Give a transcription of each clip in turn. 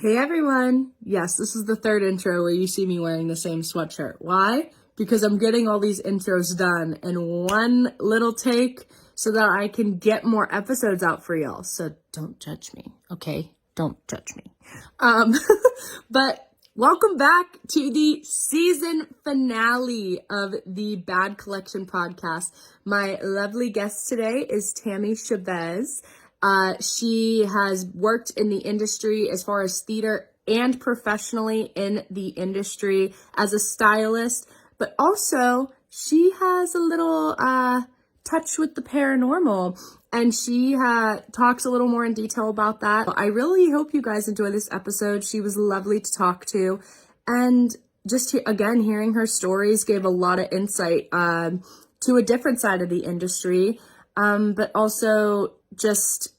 Hey everyone! Yes, this is the third intro where you see me wearing the same sweatshirt. Why? Because I'm getting all these intros done in one little take so that I can get more episodes out for y'all. So don't judge me, okay? Don't judge me. Um, but welcome back to the season finale of the Bad Collection podcast. My lovely guest today is Tammie Chavez. She has worked in the industry as far as theater and professionally in the industry as a stylist, but also she has a little touch with the paranormal, and she talks a little more in detail about that. I really hope you guys enjoy this episode. She was lovely to talk to, and just again, hearing her stories gave a lot of insight to a different side of the industry, but also just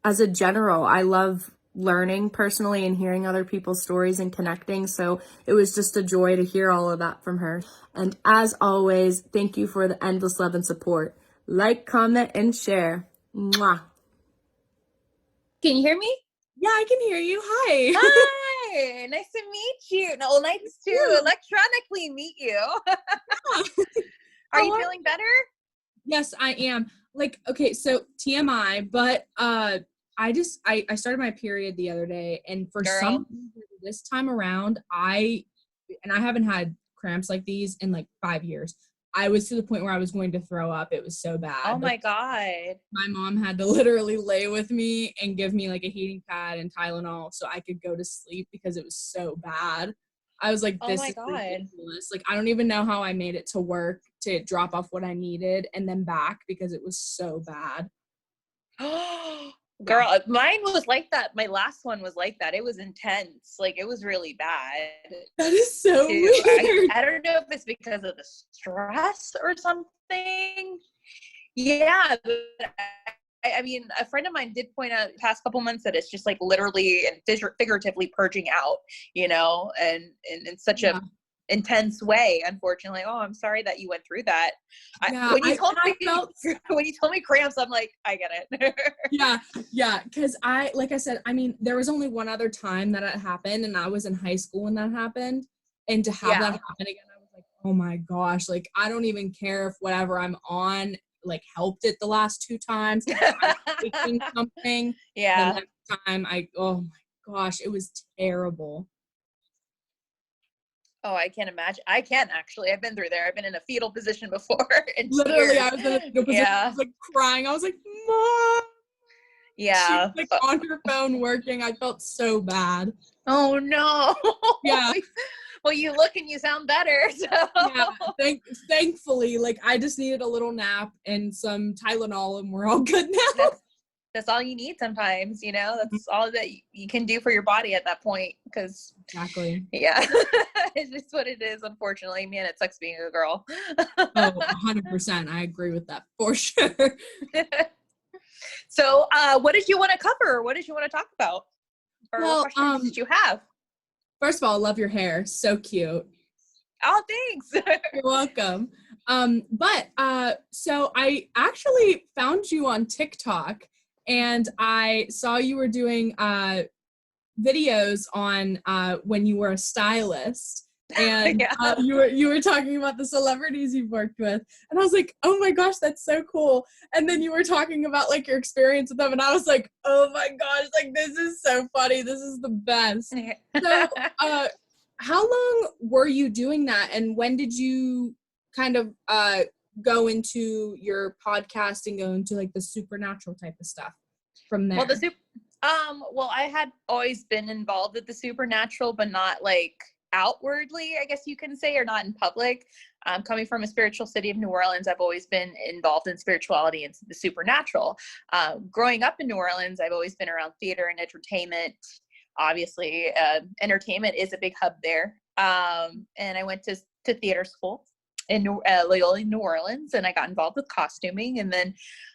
as a general, I love learning personally and hearing other people's stories and connecting. So it was just a joy to hear all of that from her. And as always, thank you for the endless love and support. Like, comment, and share. Mwah. Can you hear me? Yeah, I can hear you. Hi. Hi. Nice to meet you. No, nice to electronically meet you. Are you feeling better? Yes, I am. Okay, so TMI, but I started my period the other day, and for some reason this time around, I haven't had cramps like these in like 5 years. I was to the point where I was going to throw up. It was so bad. Oh my God. My mom had to literally lay with me and give me like a heating pad and Tylenol so I could go to sleep because it was so bad. I was like, this is ridiculous. Like, I don't even know how I made it to work to drop off what I needed and then back because it was so bad. Girl, mine was like that. My last one was like that. It was intense. Like, it was really bad. That is so weird. I don't know if it's because of the stress or something. Yeah, but I mean, a friend of mine did point out the past couple months that it's just like literally and figuratively purging out, and in such a intense way, unfortunately. Oh, I'm sorry that you went through that. When you told me cramps, I'm like, I get it. yeah, because like I said, I mean, there was only one other time that it happened, and I was in high school when that happened, and to have that happen again, I was like, oh my gosh, like, I don't even care if whatever I'm on like helped it the last 2 times. I was taking something. Yeah. The next time oh my gosh, it was terrible. Oh, I can't imagine. I can actually. I've been through there. I've been in a fetal position before. Literally, I was in a fetal position. I was like crying. I was like, Mom. Yeah. She was like on her phone working. I felt so bad. Oh no. Yeah. Well, you look and you sound better. So. Yeah, thankfully, like, I just needed a little nap and some Tylenol, and we're all good now. That's all you need sometimes, That's all that you can do for your body at that point. Because exactly. Yeah, it's just what it is. Unfortunately, man, it sucks being a girl. Oh, 100%. I agree with that for sure. So, what did you want to cover? What did you want to talk about? Or what questions did you have? First of all, I love your hair. So cute. Oh, thanks. You're welcome. So I actually found you on TikTok, and I saw you were doing videos on when you were a stylist, and you were talking about the celebrities you've worked with, and I was like, oh my gosh, that's so cool. And then you were talking about like your experience with them, and I was like, oh my gosh, like, this is so funny, this is the best. So how long were you doing that, and when did you kind of go into your podcast and go into like the supernatural type of stuff from there? Well, I had always been involved with the supernatural, but not like outwardly, I guess you can say, or not in public. Coming from a spiritual city of New Orleans, I've always been involved in spirituality and the supernatural. Growing up in New Orleans, I've always been around theater and entertainment. Obviously, entertainment is a big hub there. And I went to theater school in Loyola, New Orleans, and I got involved with costuming, and then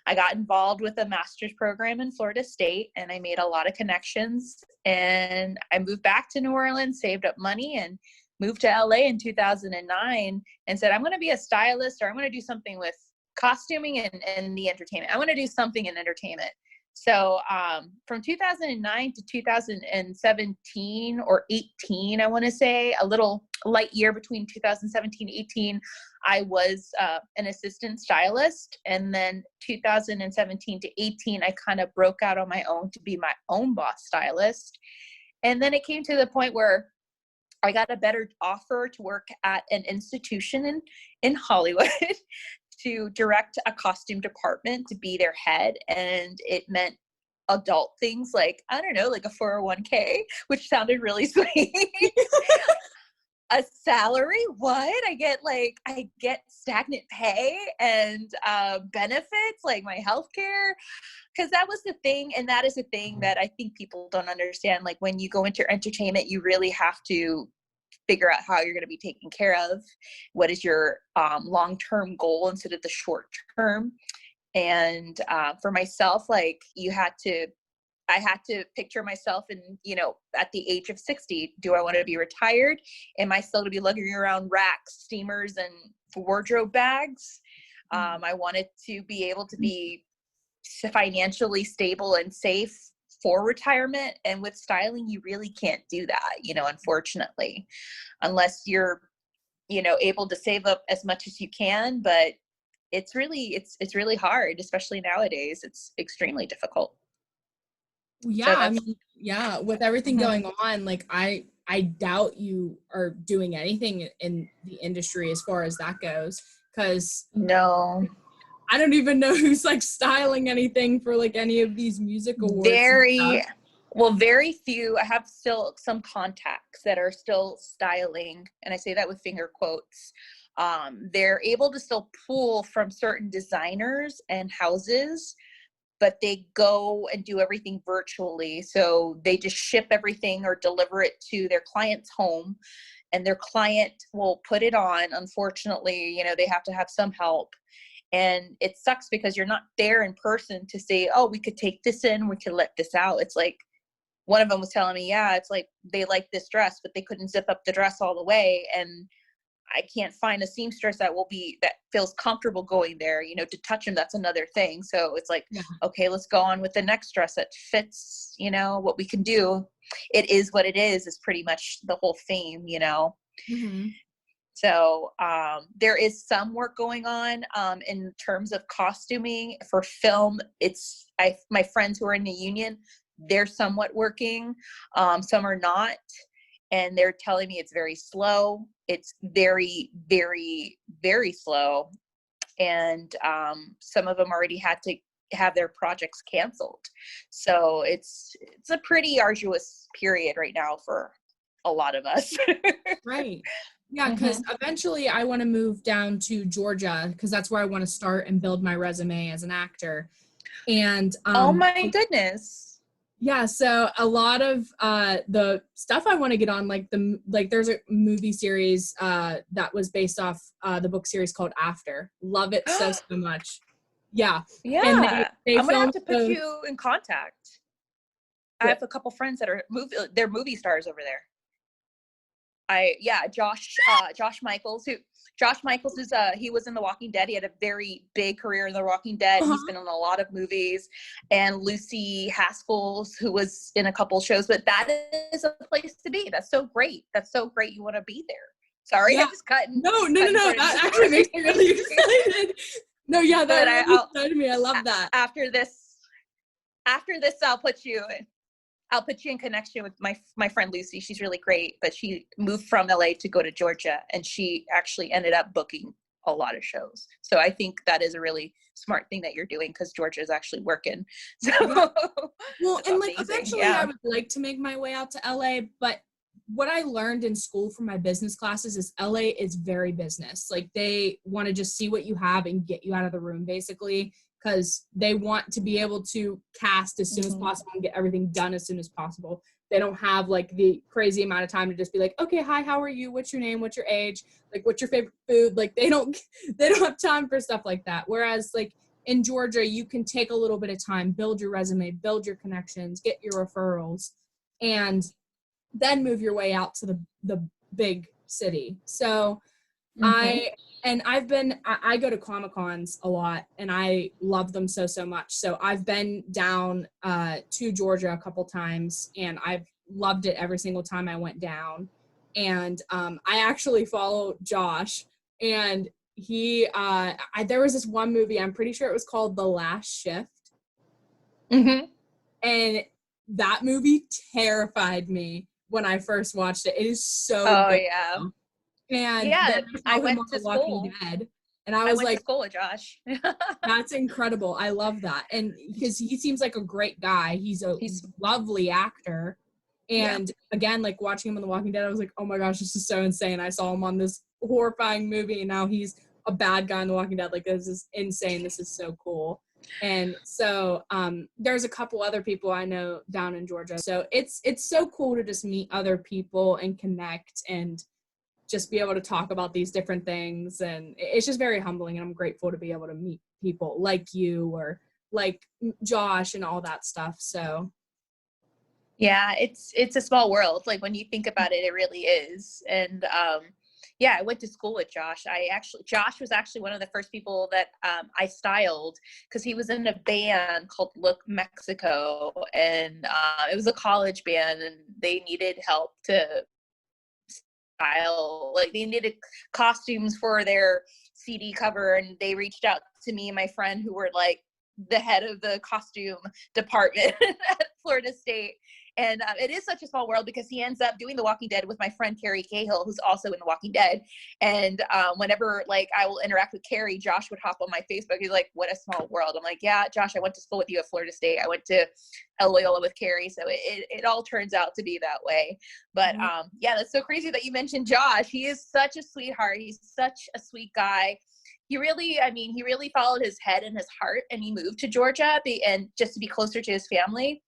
I got involved with a master's program in Florida State, and I made a lot of connections, and I moved back to New Orleans, saved up money, and moved to LA in 2009 and said, I'm going to be a stylist, or I'm going to do something with costuming and the entertainment. I want to do something in entertainment. So from 2009 to 2017 or 18, I want to say, a little light year between 2017 and 18, I was an assistant stylist. And then 2017 to 18, I kind of broke out on my own to be my own boss stylist. And then it came to the point where I got a better offer to work at an institution in Hollywood to direct a costume department, to be their head. And it meant adult things like, I don't know, like a 401k, which sounded really sweet. A salary? What? I get stagnant pay and benefits like my healthcare. Because that was the thing. And that is the thing that I think people don't understand. Like when you go into entertainment, you really have to figure out how you're going to be taken care of. What is your long-term goal instead of the short term? And for myself, like I had to picture myself in, at the age of 60, do I want to be retired? Am I still to be lugging around racks, steamers, and wardrobe bags? I wanted to be able to be financially stable and safe for retirement. And with styling, you really can't do that, unfortunately, unless you're, able to save up as much as you can. But it's really hard, especially nowadays. It's extremely difficult. Yeah, So I mean, yeah, with everything Mhm. going on, like I doubt you are doing anything in the industry as far as that goes, because No, I don't even know who's like styling anything for like any of these music awards and very stuff. well, very few. I have still some contacts that are still styling, and I say that with finger quotes. They're able to still pull from certain designers and houses, but they go and do everything virtually. So they just ship everything or deliver it to their client's home, and their client will put it on. Unfortunately, they have to have some help. And it sucks because you're not there in person to say, oh, we could take this in, we could let this out. It's like, one of them was telling me, yeah, it's like they like this dress, but they couldn't zip up the dress all the way. And I can't find a seamstress that feels comfortable going there, to touch them. That's another thing. So it's like, Yeah. okay, let's go on with the next dress that fits, what we can do. It is what it is pretty much the whole theme, Mm-hmm. So there is some work going on in terms of costuming for film. My friends who are in the union, they're somewhat working. Some are not. And they're telling me it's very slow. It's very, very, very slow. And some of them already had to have their projects canceled. So it's a pretty arduous period right now for a lot of us. Right. Yeah, because eventually I want to move down to Georgia because that's where I want to start and build my resume as an actor. And Oh my goodness. yeah, so a lot of the stuff I want to get on, there's a movie series that was based off the book series called After. Love it so much. Yeah. Yeah. And they I'm gonna have filmed to put you in contact. I have a couple friends that are movie stars over there. Josh Michaels is he was in The Walking Dead. He had a very big career in The Walking Dead. He's been in a lot of movies. And Lucy Haskell, who was in a couple shows, but that is a place to be. That's so great. That's so great. You want to be there. Sorry, Yeah. I just cut. No. That actually makes me really excited. No, yeah, that really excited me. I love that. After this, I'll put you in connection with my friend Lucy. She's really great, but she moved from LA to go to Georgia, and she actually ended up booking a lot of shows. So I think that is a really smart thing that you're doing because Georgia is actually working. So well, and amazing. Eventually I would like to make my way out to LA, but what I learned in school from my business classes is LA is very business. Like they want to just see what you have and get you out of the room basically, because they want to be able to cast as soon as possible and get everything done as soon as possible. They don't have like the crazy amount of time to just be like, okay, hi, how are you? What's your name? What's your age? Like, what's your favorite food? Like they don't have time for stuff like that. Whereas like in Georgia, you can take a little bit of time, build your resume, build your connections, get your referrals, and then move your way out to the big city. So I go to Comic-Cons a lot and I love them so much. So I've been down to Georgia a couple times and I've loved it every single time I went down. And I actually follow Josh, and he there was this one movie, I'm pretty sure it was called The Last Shift. Mm-hmm. And that movie terrified me when I first watched it. It is so good. Yeah. And yeah, then I I saw him went on to The Walking school. Dead, and I was went like, to school with Josh. that's incredible. I love that. And because he seems like a great guy, he's a lovely actor. And again, like watching him on The Walking Dead, I was like, oh my gosh, this is so insane. I saw him on this horrifying movie, and now he's a bad guy in The Walking Dead. Like, this is insane. This is so cool. And so there's a couple other people I know down in Georgia. So it's so cool to just meet other people and connect and just be able to talk about these different things. And it's just very humbling, and I'm grateful to be able to meet people like you or like Josh and all that stuff. So yeah, it's a small world. Like when you think about it, it really is. And yeah, I went to school with Josh. Josh was actually one of the first people that I styled, because he was in a band called Look Mexico, and it was a college band, and they needed help to style. Like they needed costumes for their CD cover, and they reached out to me and my friend, who were like the head of the costume department at Florida State. And it is such a small world, because he ends up doing The Walking Dead with my friend Carrie Cahill, who's also in The Walking Dead. And whenever like I will interact with Carrie, Josh would hop on my Facebook. He's like, "What a small world." I'm like, "Yeah, Josh, I went to school with you at Florida State. I went to El Loyola with Carrie." So it all turns out to be that way. But yeah, that's so crazy that you mentioned Josh. He is such a sweetheart. He's such a sweet guy. He really followed his head and his heart, and he moved to Georgia and just to be closer to his family.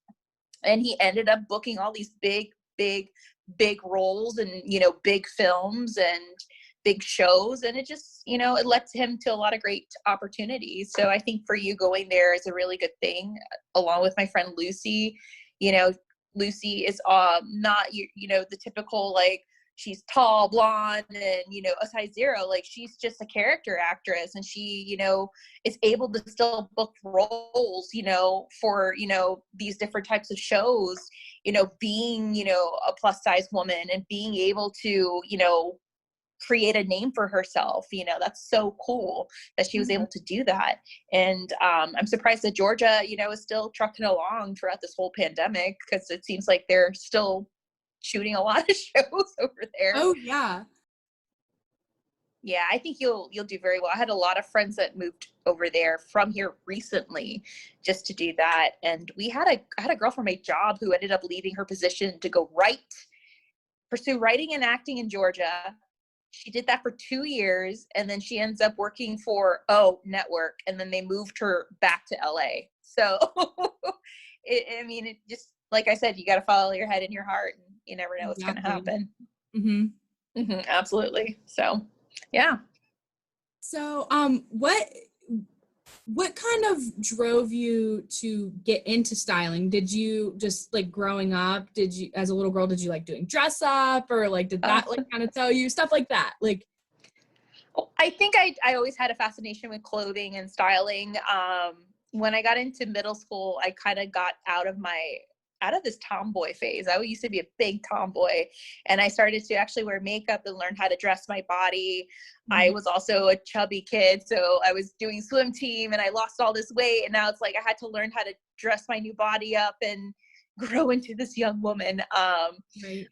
And he ended up booking all these big roles and, big films and big shows. And it just, it led him to a lot of great opportunities. So I think for you, going there is a really good thing, along with my friend Lucy. Lucy is not, the typical, like, she's tall, blonde, and, a size 0. Like, she's just a character actress, and she, is able to still book roles, for, these different types of shows, being, a plus size woman, and being able to, create a name for herself. That's so cool that she was able to do that. And I'm surprised that Georgia, is still trucking along throughout this whole pandemic, because it seems like they're still shooting a lot of shows over there. Oh yeah. Yeah, I think you'll do very well. I had a lot of friends that moved over there from here recently just to do that. And I had a girl from my job who ended up leaving her position to go pursue writing and acting in Georgia. She did that for 2 years, and then she ends up working for Network, and then they moved her back to LA. So it just, like I said, you got to follow your head and your heart, and you never know what's going to happen. Absolutely. So yeah. So what kind of drove you to get into styling? Did you just, like, growing up, as a little girl, did you like doing dress up, or like did that like kind of tell you stuff like that? Like, I think I always had a fascination with clothing and styling. When I got into middle school, I kind of got out of this tomboy phase. I used to be a big tomboy, and I started to actually wear makeup and learn how to dress my body. I was also a chubby kid, so I was doing swim team, and I lost all this weight, and now it's like I had to learn how to dress my new body up and grow into this young woman.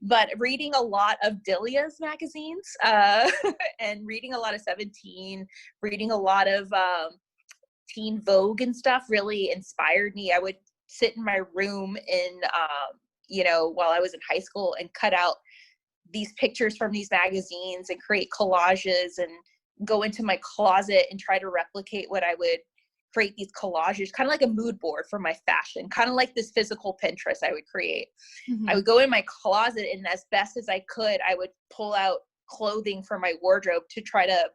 But reading a lot of Delia's magazines, and reading a lot of 17, reading a lot of Teen Vogue and stuff really inspired me. I would sit in my room while I was in high school and cut out these pictures from these magazines and create collages, and go into my closet and try to replicate what I would create, these collages, kind of like a mood board for my fashion, kind of like this physical Pinterest I would create. I would go in my closet, and as best as I could, I would pull out clothing from my wardrobe to try to,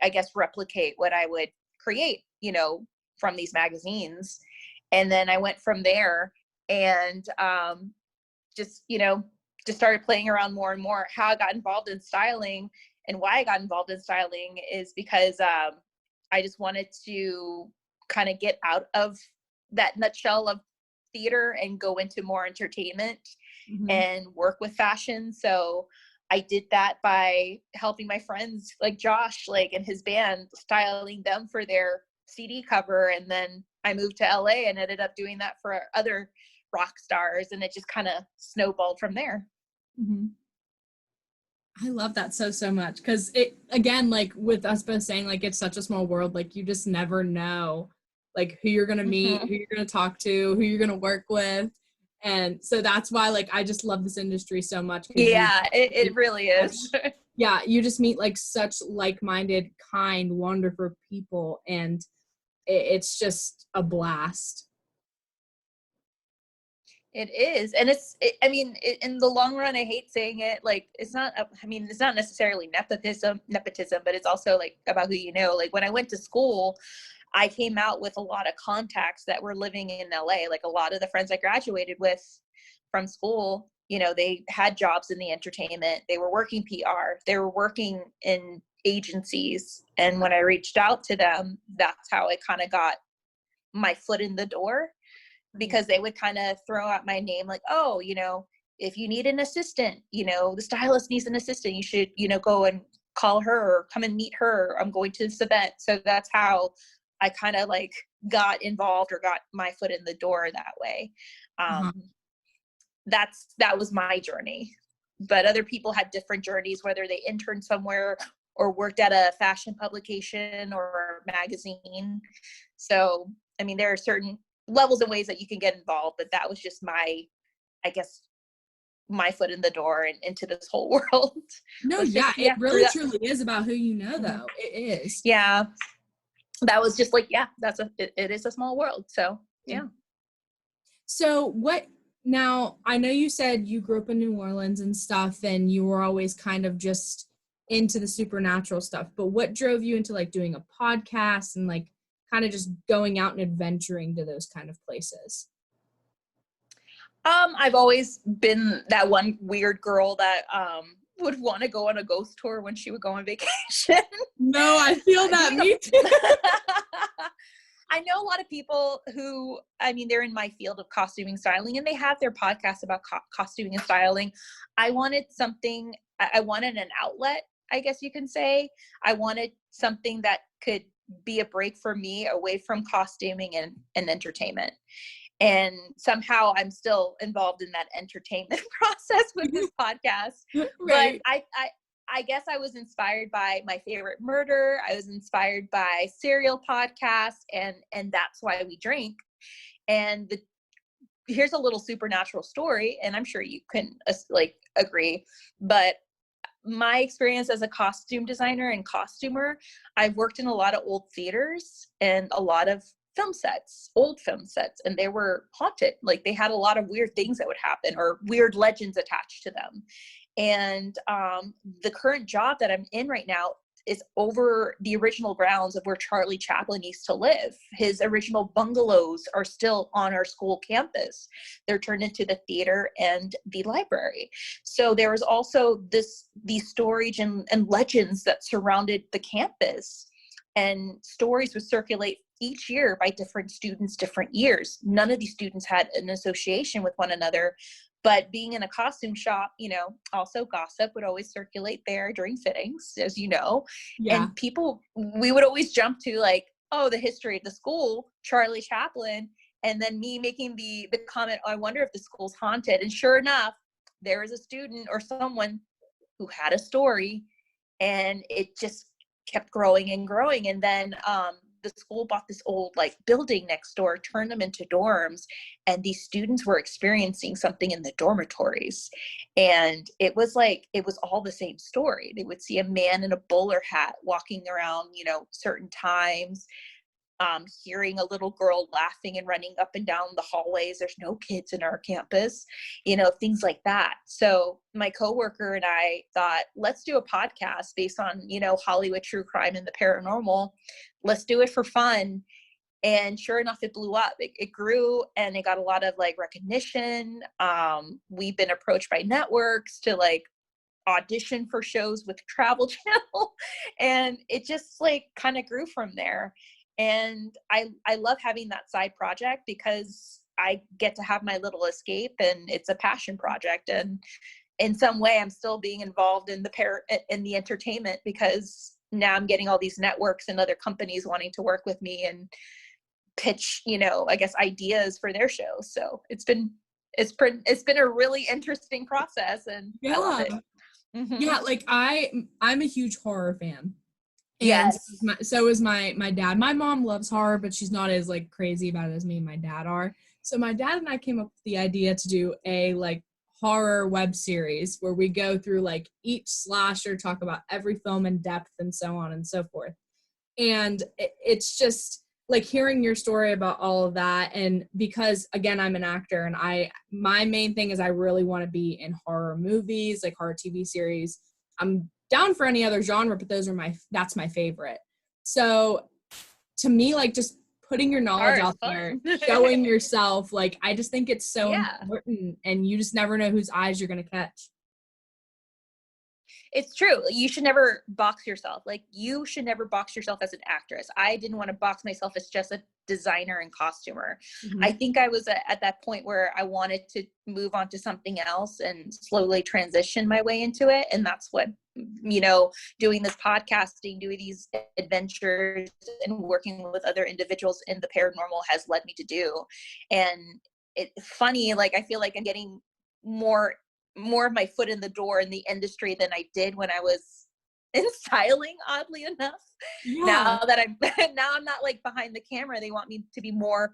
I guess, replicate what I would create, from these magazines. And then I went from there, and just started playing around more and more. How I got involved in styling and why I got involved in styling is because I just wanted to kind of get out of that nutshell of theater and go into more entertainment and work with fashion. So I did that by helping my friends like Josh, like and his band, styling them for their CD cover. And then I moved to LA and ended up doing that for other rock stars. And it just kind of snowballed from there. I love that so much, because it, again, like with us both saying, like, it's such a small world, like you just never know like who you're gonna meet, who you're gonna talk to, who you're gonna work with. And so that's why, like, I just love this industry so much. Yeah, it really is. Yeah, you just meet like such like-minded, kind, wonderful people, and it's just a blast. It is. And in the long run, I hate saying it, like, it's not necessarily nepotism, but it's also like about who you know. Like when I went to school, I came out with a lot of contacts that were living in LA. Like a lot of the friends I graduated with from school, they had jobs in the entertainment, they were working PR, they were working in agencies. And when I reached out to them, that's how I kind of got my foot in the door, because they would kind of throw out my name like, oh, if you need an assistant, the stylist needs an assistant, you should, go and call her or come and meet her. I'm going to this event. So that's how I kind of like got involved or got my foot in the door that way. That was my journey. But other people had different journeys, whether they interned somewhere or worked at a fashion publication or a magazine. So, there are certain levels and ways that you can get involved, but that was just my foot in the door and into this whole world. No, it really truly is about who you know, though. It is. Yeah. That was just like, it is a small world. So, yeah. So now I know you said you grew up in New Orleans and stuff, and you were always kind of just into the supernatural stuff, but what drove you into like doing a podcast and like kind of just going out and adventuring to those kind of places? I've always been that one weird girl that would want to go on a ghost tour when she would go on vacation. No, I feel that. Me too. I know a lot of people who, they're in my field of costuming, styling, and they have their podcasts about costuming and styling. I wanted something, I wanted an outlet, I guess you can say. I wanted something that could be a break for me away from costuming and entertainment. And somehow I'm still involved in that entertainment process with this podcast. Right. But I guess I was inspired by My Favorite Murder. I was inspired by serial podcasts, and that's why we drink. And here's a little supernatural story, and I'm sure you can agree, but my experience as a costume designer and costumer, I've worked in a lot of old theaters and a lot of old film sets, and they were haunted. Like they had a lot of weird things that would happen or weird legends attached to them. And the current job that I'm in right now is over the original grounds of where Charlie Chaplin used to live. His original bungalows are still on our school campus. They're turned into the theater and the library. So there was also these stories and legends that surrounded the campus, and stories would circulate each year by different students, different years. None of these students had an association with one another. But being in a costume shop, also gossip would always circulate there during fittings, as you know. Yeah. And we would always jump to like, oh, the history of the school, Charlie Chaplin, and then me making the comment, oh, I wonder if the school's haunted. And sure enough, there was a student or someone who had a story, and it just kept growing and growing. And then the school bought this old building next door, turned them into dorms, and these students were experiencing something in the dormitories. And it was all the same story. They would see a man in a bowler hat walking around, certain times, hearing a little girl laughing and running up and down the hallways. There's no kids in our campus, things like that. So my coworker and I thought, let's do a podcast based on, Hollywood true crime and the paranormal. Let's do it for fun. And sure enough, it blew up. It grew, and it got a lot of recognition. We've been approached by networks to audition for shows with Travel Channel, and it just like kind of grew from there. And I love having that side project because I get to have my little escape, and it's a passion project. And in some way, I'm still being involved in the entertainment, because now I'm getting all these networks and other companies wanting to work with me and pitch, I guess, ideas for their shows. So it's been a really interesting process, and I love it. Mm-hmm. Yeah, like I'm a huge horror fan. And Yes. so is my dad. My mom loves horror, but she's not as like crazy about it as me and my dad are. So my dad and I came up with the idea to do a like horror web series where we go through like each slasher, talk about every film in depth and so on and so forth. And it's just like hearing your story about all of that. And because again, I'm an actor, and my main thing is I really want to be in horror movies, like horror TV series. I'm down for any other genre, but that's my favorite. So to me, like just putting your knowledge out there, showing yourself, like I just think it's so important, and you just never know whose eyes you're going to catch. It's true. You should never box yourself. Like, you should never box yourself as an actress. I didn't want to box myself as just a designer and costumer. Mm-hmm. I think I was at that point where I wanted to move on to something else and slowly transition my way into it. And that's what, doing this podcasting, doing these adventures, and working with other individuals in the paranormal has led me to do. And it's funny, like, I feel like I'm getting more of my foot in the door in the industry than I did when I was in styling, oddly enough. Yeah. Now I'm not like behind the camera. They want me to be more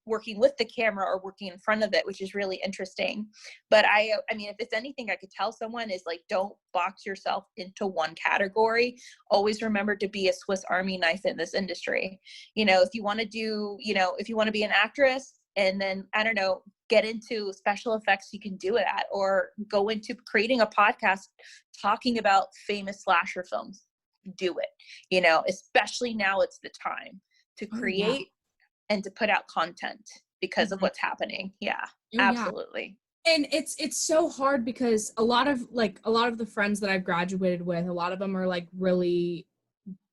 working with the camera or working in front of it, which is really interesting. But I mean, if it's anything I could tell someone is like, don't box yourself into one category. Always remember to be a Swiss Army knife in this industry. If you want to if you want to be an actress, and then, I don't know, get into special effects, you can do it at, or go into creating a podcast talking about famous slasher films, do it. Especially now it's the time to create and to put out content because of what's happening. Yeah, absolutely. Yeah. And it's so hard because a lot of the friends that I've graduated with, a lot of them are like really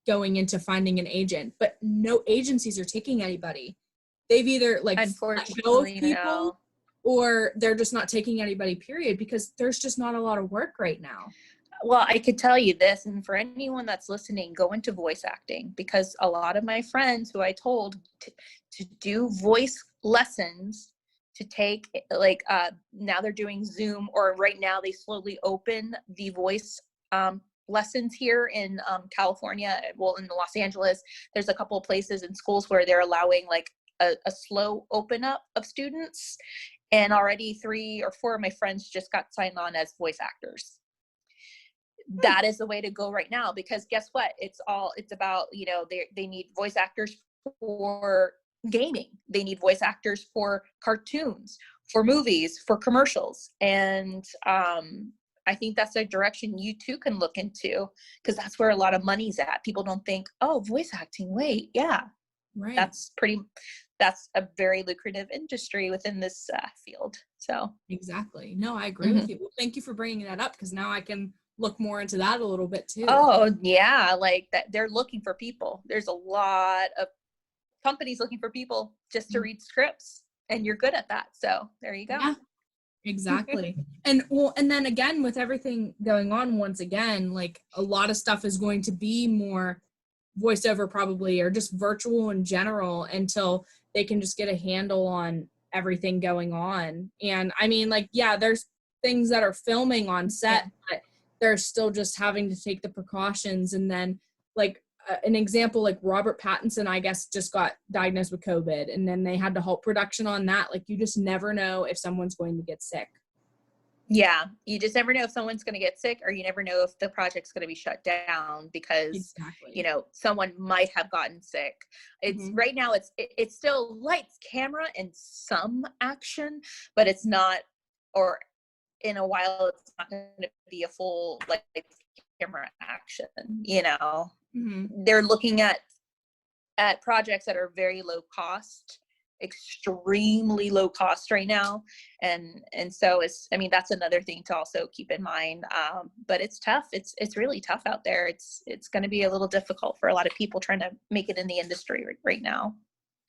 going into finding an agent, but no agencies are taking anybody. They've either like let go of people, or they're just not taking anybody, period, because there's just not a lot of work right now. Well, I could tell you this, and for anyone that's listening, go into voice acting, because a lot of my friends who I told to do voice lessons, to take like now they're doing Zoom, or right now they slowly open the voice lessons here in California. Well, in Los Angeles, there's a couple of places in schools where they're allowing like a slow open up of students, and already 3 or 4 of my friends just got signed on as voice actors. That is the way to go right now, because guess what? It's about, they need voice actors for gaming. They need voice actors for cartoons, for movies, for commercials. And I think that's a direction you too can look into, because that's where a lot of money's at. People don't think, oh, voice acting, wait, yeah. Right. That's a very lucrative industry within this field. So exactly. No, I agree with you. Well, thank you for bringing that up, because now I can look more into that a little bit too. Oh yeah, like that. They're looking for people. There's a lot of companies looking for people just to read scripts, and you're good at that. So there you go. Yeah, exactly. And then again, with everything going on, once again, like a lot of stuff is going to be more voiceover probably, or just virtual in general, until they can just get a handle on everything going on. And I mean, like, yeah, there's things that are filming on set, but they're still just having to take the precautions. And then like an example, like Robert Pattinson, I guess, just got diagnosed with COVID, and then they had to halt production on that. Like, you just never know if someone's going to get sick. Yeah, you just never know if someone's going to get sick, or you never know if the project's going to be shut down because, someone might have gotten sick. It's right now, it's still lights, camera, and some action, but it's not, or in a while, it's not going to be a full lights, camera action. They're looking at projects that are very low cost extremely low cost right now. And so that's another thing to also keep in mind. But it's tough. It's really tough out there. It's going to be a little difficult for a lot of people trying to make it in the industry right now.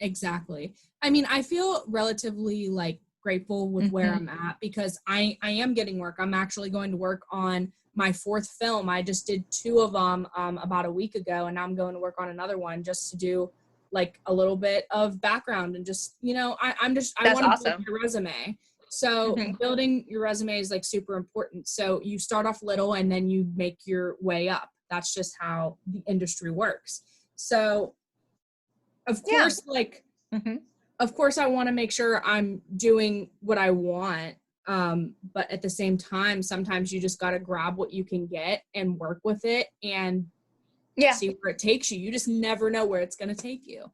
Exactly. I mean, I feel relatively like grateful with where I'm at, because I am getting work. I'm actually going to work on my 4th film. I just did 2 of them about a week ago, and I'm going to work on another one just to do like a little bit of background and just, I want to build your resume. So building your resume is like super important. So you start off little and then you make your way up. That's just how the industry works. So of course, of course I want to make sure I'm doing what I want. But at the same time, sometimes you just got to grab what you can get and work with it and see where it takes you. You just never know where it's going to take you.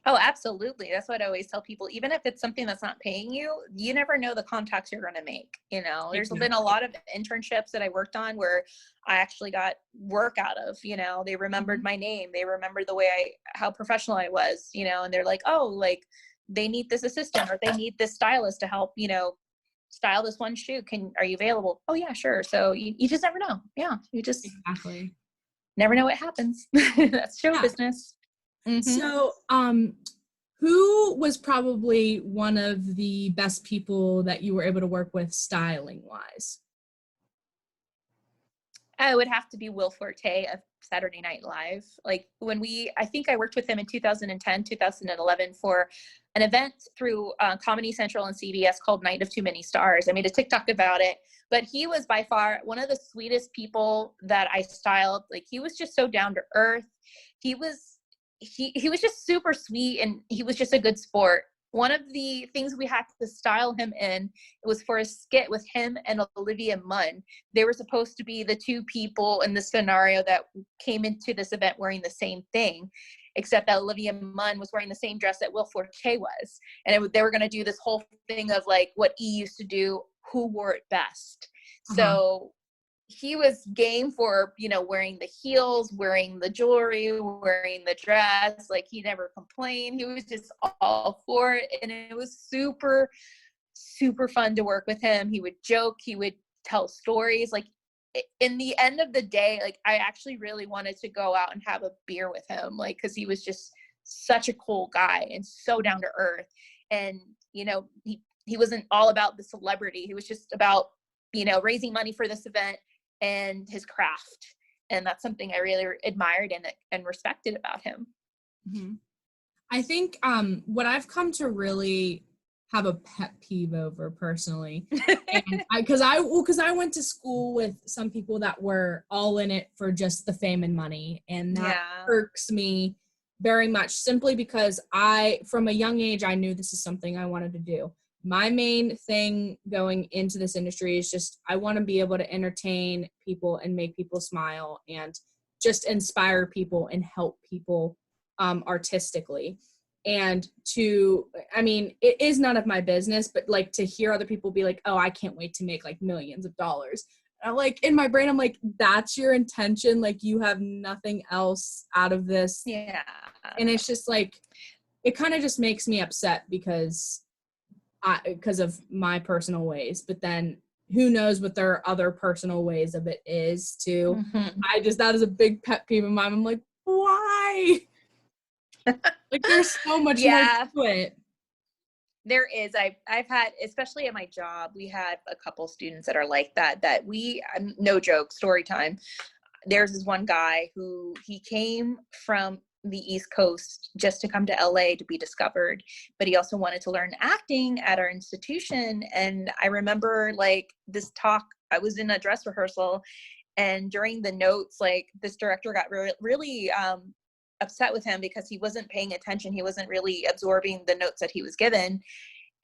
Oh, absolutely. That's what I always tell people. Even if it's something that's not paying you, you never know the contacts you're going to make. There's been a lot of internships that I worked on where I actually got work out of, they remembered my name. They remembered the way how professional I was, and they're like, oh, like they need this assistant or they need this stylist to help, style this one shoot. Are you available? Oh yeah, sure. So you just never know. Yeah. You just never know what happens. That's show business. So, who was probably one of the best people that you were able to work with styling wise? I would have to be Will Forte of Saturday Night Live. Like I think I worked with him in 2010, 2011 for an event through Comedy Central and CBS called Night of Too Many Stars. I made a TikTok about it, but he was by far one of the sweetest people that I styled. Like he was just so down to earth. He was just super sweet, and he was just a good sport. One of the things we had to style him in, it was for a skit with him and Olivia Munn. They were supposed to be the 2 people in the scenario that came into this event wearing the same thing, except that Olivia Munn was wearing the same dress that Will Forte was. And they were going to do this whole thing of like what E used to do, who wore it best. So he was game for, wearing the heels, wearing the jewelry, wearing the dress. Like he never complained. He was just all for it. And it was super, super fun to work with him. He would joke, he would tell stories. Like in the end of the day, like I actually really wanted to go out and have a beer with him. Like, cause he was just such a cool guy and so down to earth. And, he wasn't all about the celebrity. He was just about, raising money for this event and his craft. And that's something I really admired and respected about him. I think what I've come to really have a pet peeve over personally, and because I went to school with some people that were all in it for just the fame and money, and that irks me very much, simply because from a young age, I knew this is something I wanted to do. My main thing going into this industry is just, I want to be able to entertain people and make people smile and just inspire people and help people artistically. And it is none of my business, but like to hear other people be like, oh, I can't wait to make like millions of dollars. And I'm like, in my brain, I'm like, that's your intention. Like you have nothing else out of this. Yeah. And it's just like, it kind of just makes me upset because of my personal ways, but then who knows what their other personal ways of it is too. That is a big pet peeve of mine. I'm like, why? Like there's so much more to it. There is. I've had, especially at my job, we had a couple students that are like that no joke, story time. There's this one guy who he came from the East Coast just to come to LA to be discovered, but he also wanted to learn acting at our institution. And I remember like this talk, I was in a dress rehearsal, and during the notes, like this director got really upset with him because he wasn't paying attention. He wasn't really absorbing the notes that he was given.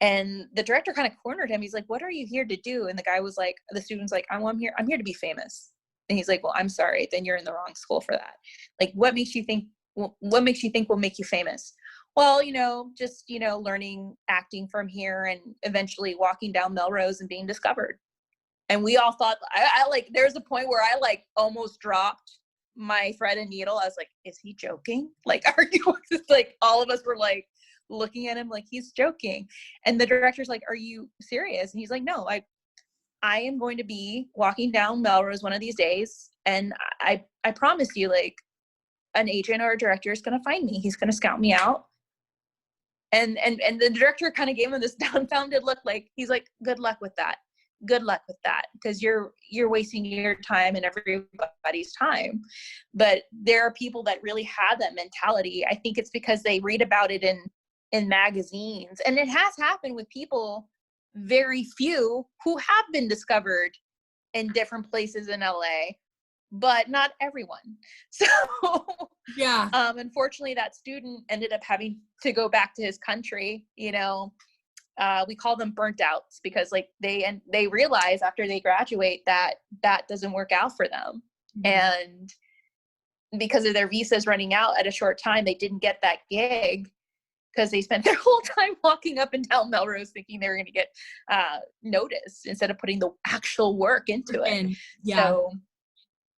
And the director kind of cornered him. He's like, what are you here to do? And the guy was like, the student's like, I'm here to be famous. And he's like, well, I'm sorry, then you're in the wrong school for that. Like, what makes you think will make you famous? Well, just, learning acting from here and eventually walking down Melrose and being discovered. And we all thought, I like, there's a point where I like almost dropped my thread and needle. I was like, is he joking? Like, are you like, all of us were like, looking at him like he's joking. And the director's like, are you serious? And he's like, no, I am going to be walking down Melrose one of these days. And I promise you, like, an agent or a director is going to find me. He's going to scout me out. And the director kind of gave him this dumbfounded look, like, he's like, good luck with that. Good luck with that. Because you're wasting your time and everybody's time. But there are people that really have that mentality. I think it's because they read about it in magazines. And it has happened with people, very few, who have been discovered in different places in LA, but not everyone. So yeah, unfortunately that student ended up having to go back to his country. You know, we call them burnt outs, because like they realize after they graduate that doesn't work out for them. And because of their visas running out at a short time, they didn't get that gig because they spent their whole time walking up and down Melrose thinking they were going to get noticed instead of putting the actual work into it. So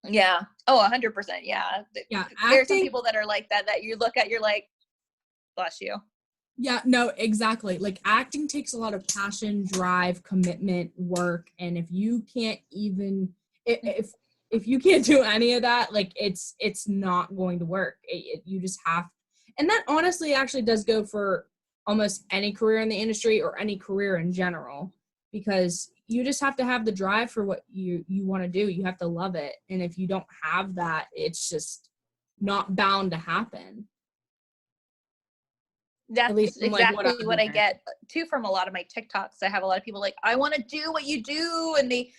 yeah. Oh, 100%. Yeah. Yeah. There's some people that are like that you look at, you're like, bless you. Yeah, no, exactly. Like, acting takes a lot of passion, drive, commitment, work. And if you can't even, if you can't do any of that, like, it's not going to work. You just have, and that honestly actually does go for almost any career in the industry or any career in general, because you just have to have the drive for what you want to do. You have to love it. And if you don't have that, it's just not bound to happen. That's exactly what I learned. get too from a lot of my TikToks. I have a lot of people like, I want to do what you do. And they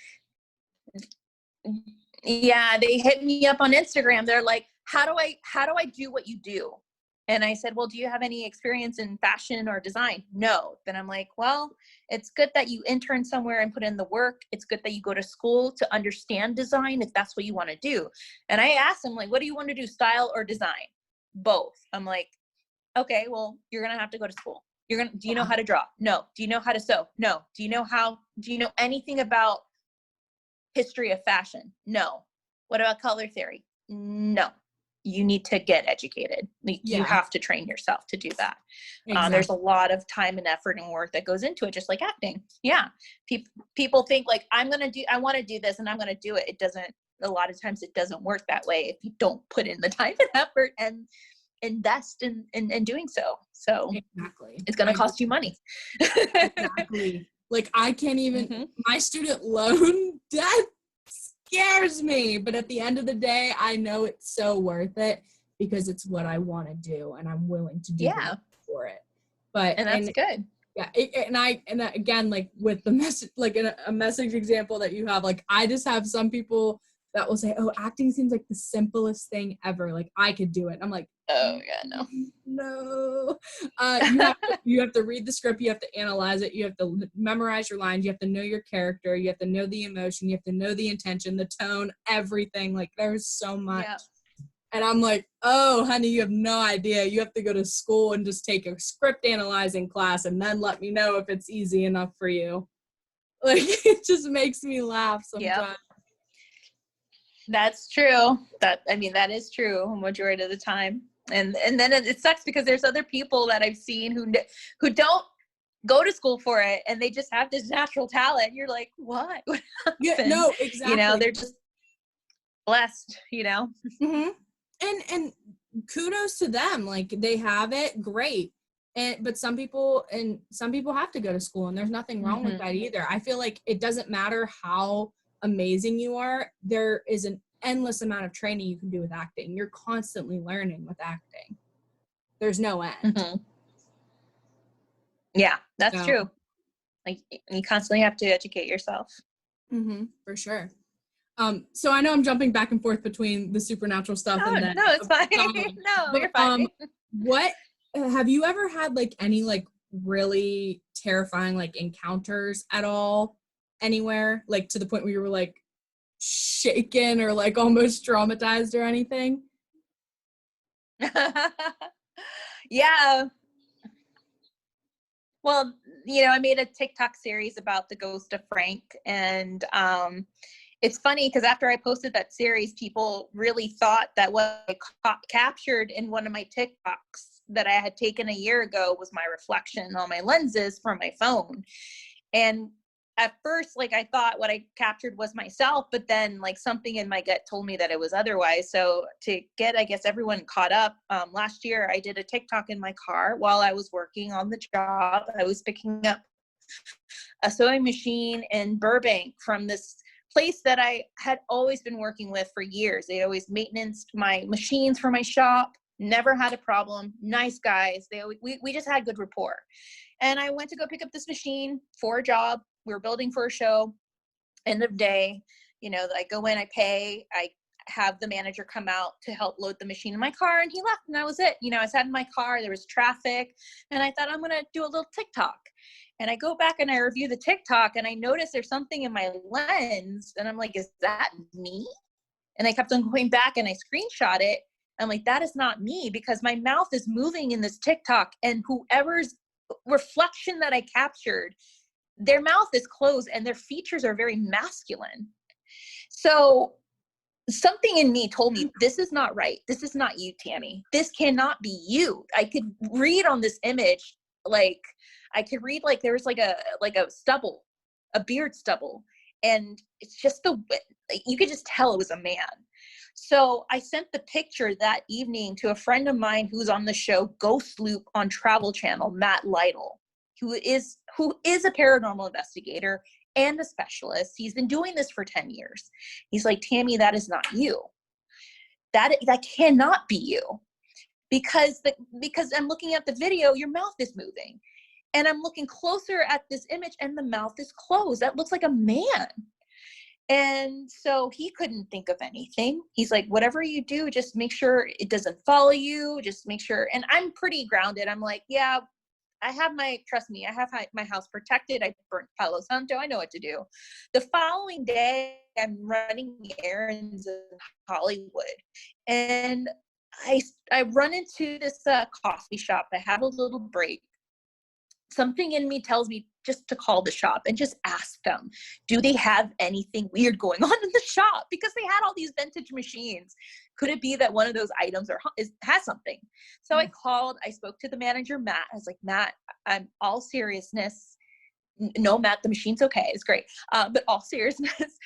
hit me up on Instagram. They're like, how do I do what you do? And I said, well, do you have any experience in fashion or design? No. Then I'm like, well, it's good that you intern somewhere and put in the work. It's good that you go to school to understand design if that's what you want to do. And I asked them, like, what do you want to do, style or design? Both. I'm like, okay, well, you're going to have to go to school. Do you know how to draw? No. Do you know how to sew? No. Do you know anything about history of fashion? No. What about color theory? No. You need to get educated. You have to train yourself to do that. Exactly. There's a lot of time and effort and work that goes into it, just like acting. Yeah. People think like, I want to do this and I'm going to do it. It doesn't, a lot of times it doesn't work that way if you don't put in the time and effort and invest in doing so. So exactly, it's going to cost you money. Exactly. Like, I can't even, my student loan debt scares me, but at the end of the day, I know it's so worth it because it's what I want to do and I'm willing to do for it. And that's good. Yeah. And again, like with the message, like a message example that you have, like, I just have some people that will say, oh, acting seems like the simplest thing ever. Like, I could do it. I'm like, oh yeah, no. You have to read the script. You have to analyze it. You have to memorize your lines. You have to know your character. You have to know the emotion. You have to know the intention, the tone, everything. Like, there's so much. Yeah. And I'm like, oh, honey, you have no idea. You have to go to school and just take a script analyzing class and then let me know if it's easy enough for you. Like, it just makes me laugh sometimes. Yep. That's true. That is true majority of the time. And then it sucks because there's other people that I've seen who don't go to school for it and they just have this natural talent. You're like, what? Yeah, no, exactly. You know, they're just blessed, you know? Mm-hmm. And kudos to them. Like, they have it, great. But some people have to go to school, and there's nothing wrong with that either. I feel like it doesn't matter how amazing you are. There is an endless amount of training you can do with acting. You're constantly learning with acting. There's no end. Yeah, that's true. Like, you constantly have to educate yourself. For sure. So I know I'm jumping back and forth between the supernatural stuff and then. No, it's fine. No, you're fine. What have you ever had, like, any, like, really terrifying, like, encounters at all anywhere, like, to the point where you were, like, shaken or, like, almost traumatized or anything? Yeah. Well, you know, I made a TikTok series about the ghost of Frank, and it's funny because after I posted that series, people really thought that what I captured in one of my TikToks that I had taken a year ago was my reflection on my lenses from my phone. And at first, like, I thought what I captured was myself, but then like something in my gut told me that it was otherwise. So to get, I guess, everyone caught up, last year I did a TikTok in my car while I was working on the job. I was picking up a sewing machine in Burbank from this place that I had always been working with for years. They always maintenanced my machines for my shop, never had a problem, nice guys. We just had good rapport. And I went to go pick up this machine for a job. We were building for a show. End of day, I go in, I pay, I have the manager come out to help load the machine in my car, and he left, and that was it. I sat in my car, there was traffic, and I thought, I'm going to do a little TikTok. And I go back and I review the TikTok, and I notice there's something in my lens, and I'm like, is that me? And I kept on going back, and I screenshot it. I'm like, that is not me, because my mouth is moving in this TikTok, and whoever's reflection that I captured, their mouth is closed and their features are very masculine. So something in me told me, this is not right. This is not you, Tammie. This cannot be you. I could read on this image, like there was like a stubble, a beard stubble. And it's just you could just tell it was a man. So I sent the picture that evening to a friend of mine who's on the show Ghost Loop on Travel Channel, Matt Lytle, who is a paranormal investigator and a specialist. He's been doing this for 10 years. He's like, Tammie, that is not you. That cannot be you. Because I'm looking at the video, your mouth is moving. And I'm looking closer at this image and the mouth is closed. That looks like a man. And so he couldn't think of anything. He's like, whatever you do, just make sure it doesn't follow you. Just make sure. And I'm pretty grounded. I'm like, yeah, trust me, I have my house protected. I burnt Palo Santo. I know what to do. The following day, I'm running errands in Hollywood. And I run into this coffee shop. I have a little break. Something in me tells me just to call the shop and just ask them, do they have anything weird going on in the shop? Because they had all these vintage machines. Could it be that one of those items has something? So I called, I spoke to the manager, Matt. I was like, Matt, I'm all seriousness. No, Matt, the machine's okay. It's great. But all seriousness,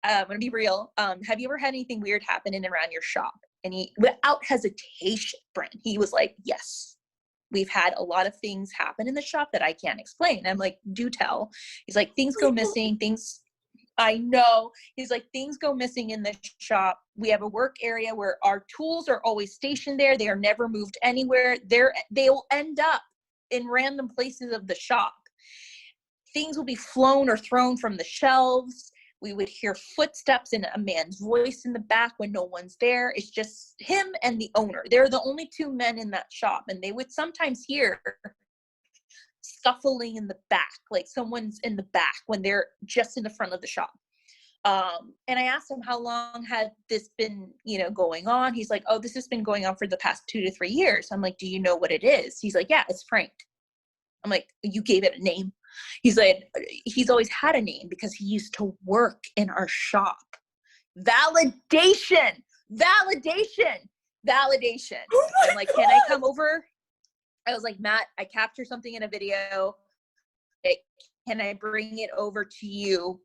I'm going to be real. Have you ever had anything weird happen in and around your shop? And he, without hesitation, Brent, he was like, yes. We've had a lot of things happen in the shop that I can't explain. I'm like, do tell. He's like, things go missing, I know. He's like, things go missing in the shop. We have a work area where our tools are always stationed there. They are never moved anywhere. They will end up in random places of the shop. Things will be flown or thrown from the shelves. We would hear footsteps and a man's voice in the back when no one's there. It's just him and the owner. They're the only two men in that shop. And they would sometimes hear scuffling in the back, like someone's in the back when they're just in the front of the shop. And I asked him, how long had this been, going on? He's like, oh, this has been going on for the past 2 to 3 years. I'm like, do you know what it is? He's like, yeah, it's Frank. I'm like, you gave it a name? He's like, he's always had a name because he used to work in our shop. Validation. I'm like, can I come over? I was like, Matt, I captured something in a video. Can I bring it over to you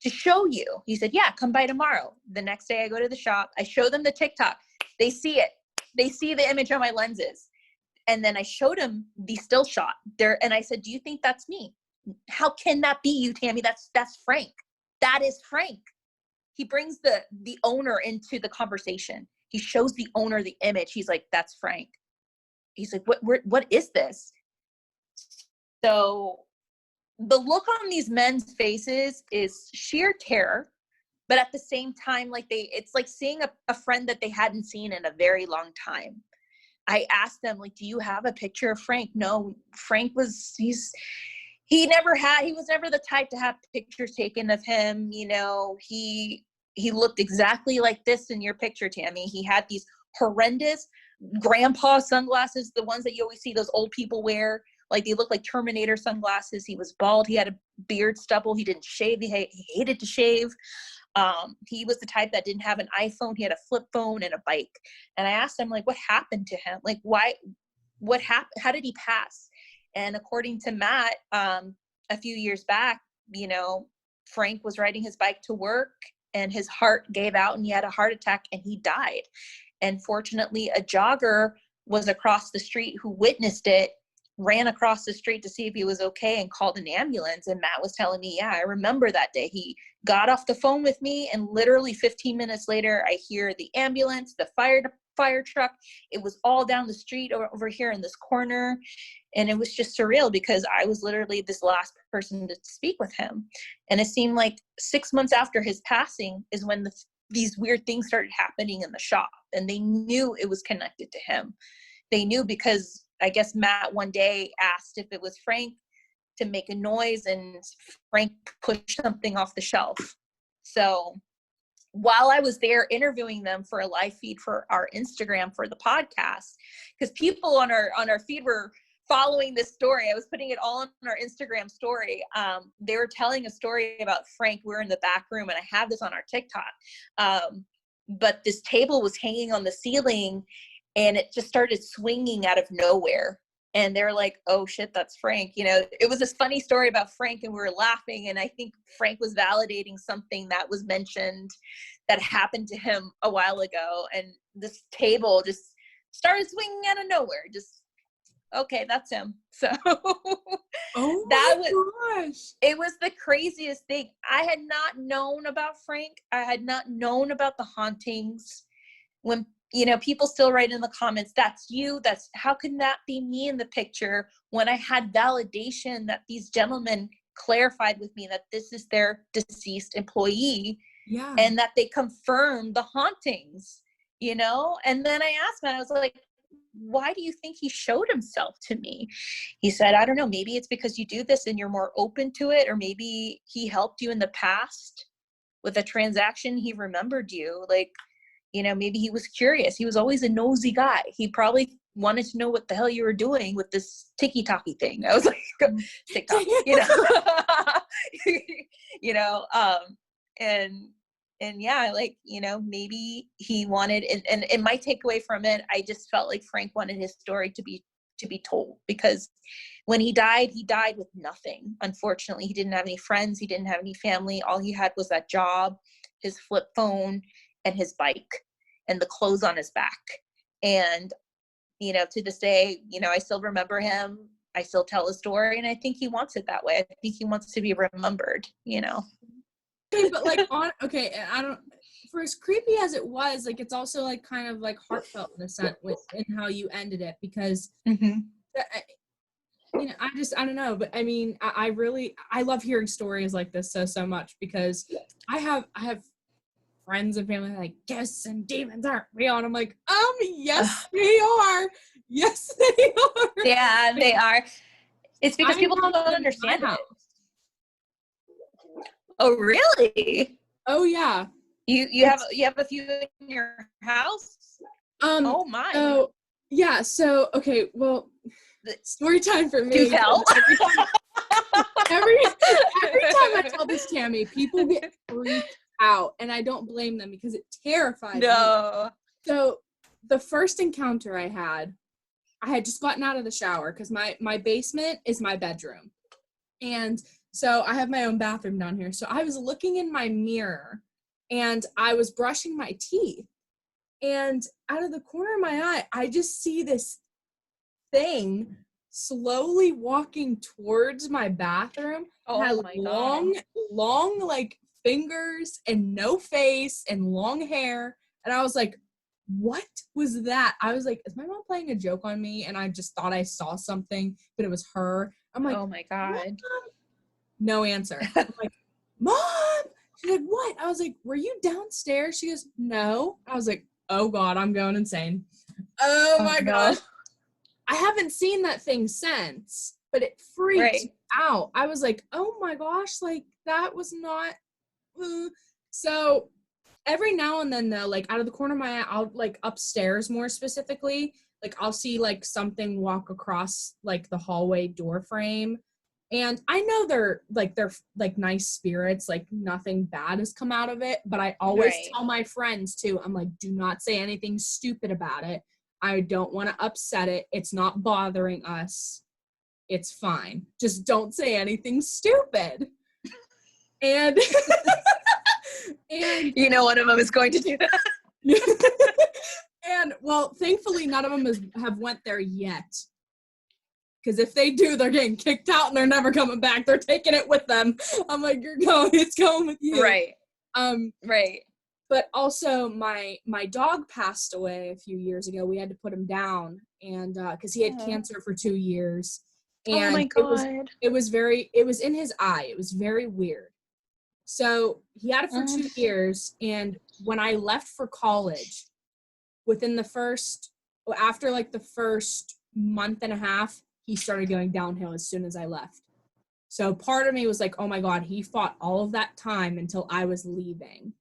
to show you? He said, yeah, come by tomorrow. The next day I go to the shop. I show them the TikTok. They see it. They see the image on my lenses. And then I showed him the still shot there. And I said, do you think that's me? How can that be you, Tammie? That's Frank. That is Frank. He brings the owner into the conversation. He shows the owner the image. He's like, that's Frank. He's like, what is this? So the look on these men's faces is sheer terror, but at the same time, it's like seeing a friend that they hadn't seen in a very long time. I asked them, like, do you have a picture of Frank? No, Frank he was never the type to have pictures taken of him. He looked exactly like this in your picture, Tammie. He had these horrendous grandpa sunglasses, the ones that you always see those old people wear. Like, they look like Terminator sunglasses. He was bald. He had a beard stubble. He didn't shave. He hated to shave. He was the type that didn't have an iPhone. He had a flip phone and a bike. And I asked him, like, what happened to him? Like, why what happened? How did he pass? And according to Matt, a few years back, you know, Frank was riding his bike to work and his heart gave out and he had a heart attack and he died. And fortunately, a jogger was across the street who witnessed it, ran across the street to see if he was okay and called an ambulance. And Matt was telling me, yeah, I remember that day. He got off the phone with me and literally 15 minutes later, I hear the ambulance, the fire truck. It was all down the street over here in this corner. And it was just surreal because I was literally this last person to speak with him. And it seemed like 6 months after his passing is when these weird things started happening in the shop. And they knew it was connected to him. They knew because I guess Matt one day asked if it was Frank to make a noise and Frank pushed something off the shelf. So while I was there interviewing them for a live feed for our Instagram for the podcast, because people on our feed were following this story. I was putting it all on our Instagram story. They were telling a story about Frank. We were in the back room and I have this on our TikTok. But this table was hanging on the ceiling and it just started swinging out of nowhere. And they're like, oh shit, that's Frank. You know, it was this funny story about Frank and we were laughing. And I think Frank was validating something that was mentioned that happened to him a while ago. And this table just started swinging out of nowhere. Just, okay, that's him. So Oh that my gosh. it was the craziest thing. I had not known about Frank. I had not known about the hauntings. When, you know, people still write in the comments, that's you, how can that be me in the picture, when I had validation that these gentlemen clarified with me that this is their deceased employee. Yeah. And that they confirmed the hauntings, you know? And then I asked him, I was like, why do you think he showed himself to me? He said, I don't know, maybe it's because you do this and you're more open to it, or maybe he helped you in the past with a transaction. He remembered you, like, you know, maybe he was curious. He was always a nosy guy. He probably wanted to know what the hell you were doing with this tiki-taki thing. I was like, TikTok, you know, you know, and yeah, like, you know, maybe he wanted, and my takeaway from it, I just felt like Frank wanted his story to be told, because when he died with nothing. Unfortunately, he didn't have any friends. He didn't have any family. All he had was that job, his flip phone, and his bike, and the clothes on his back. And, you know, to this day, you know, I still remember him. I still tell his story, and I think he wants it that way. I think he wants to be remembered, you know. Okay, but like I don't, for as creepy as it was, like it's also like kind of like heartfelt in a sense in how you ended it, because Mm-hmm. you know, I don't know, but I mean, I love hearing stories like this so much, because I have friends and family like, ghosts and demons aren't real, and I'm like, yes they are, yes they are. Yeah, they are. It's because I people have don't them in understand my it. house. Oh, really? Oh yeah. You have a few in your house? Oh my. So yeah, so okay, well, story time for me. Do tell. Every time I tell this, Tammie, people get freaked out, and I don't blame them because it terrifies me. So the first encounter I had just gotten out of the shower, because my basement is my bedroom, and so I have my own bathroom down here. So I was looking in my mirror and I was brushing my teeth, and out of the corner of my eye, I just see this thing slowly walking towards my bathroom. Oh, It had my long like fingers and no face and long hair. And I was like, what was that? I was like, is my mom playing a joke on me? And I just thought I saw something, but it was her. I'm like, oh my God. "What, Mom?" No answer. I'm like, Mom! She's like, what? I was like, were you downstairs? She goes, no. I was like, oh God, I'm going insane. Oh my gosh. I haven't seen that thing since, but it freaked me out. I was like, oh my gosh, like that was not. So every now and then though, like out of the corner of my eye, I'll like upstairs more specifically, like I'll see like something walk across like the hallway door frame. And I know they're like nice spirits, like nothing bad has come out of it, but I always tell my friends too, I'm like, do not say anything stupid about it. I don't want to upset it. It's not bothering us. It's fine. Just don't say anything stupid. And and you know, one of them is going to do that. and well, thankfully none of them have went there yet. Because if they do, they're getting kicked out and they're never coming back. They're taking it with them. I'm like, it's going with you. Right. Right. But also my dog passed away a few years ago. We had to put him down, and because he had cancer for 2 years. And oh my God. it was in his eye. It was very weird. So he had it for 2 years, and when I left for college, after like the first month and a half, he started going downhill as soon as I left. So part of me was like, oh my God, he fought all of that time until I was leaving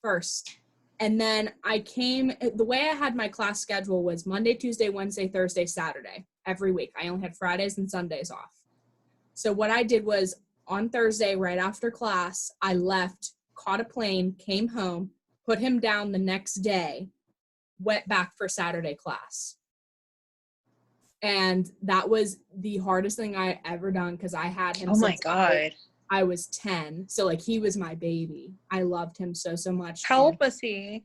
first. And then the way I had my class schedule was Monday, Tuesday, Wednesday, Thursday, Saturday, every week. I only had Fridays and Sundays off. So what I did was on Thursday, right after class, I left, caught a plane, came home, put him down the next day, went back for Saturday class. And that was the hardest thing I ever done because I had him my God. I was 10. So like he was my baby. I loved him so much. How old was he?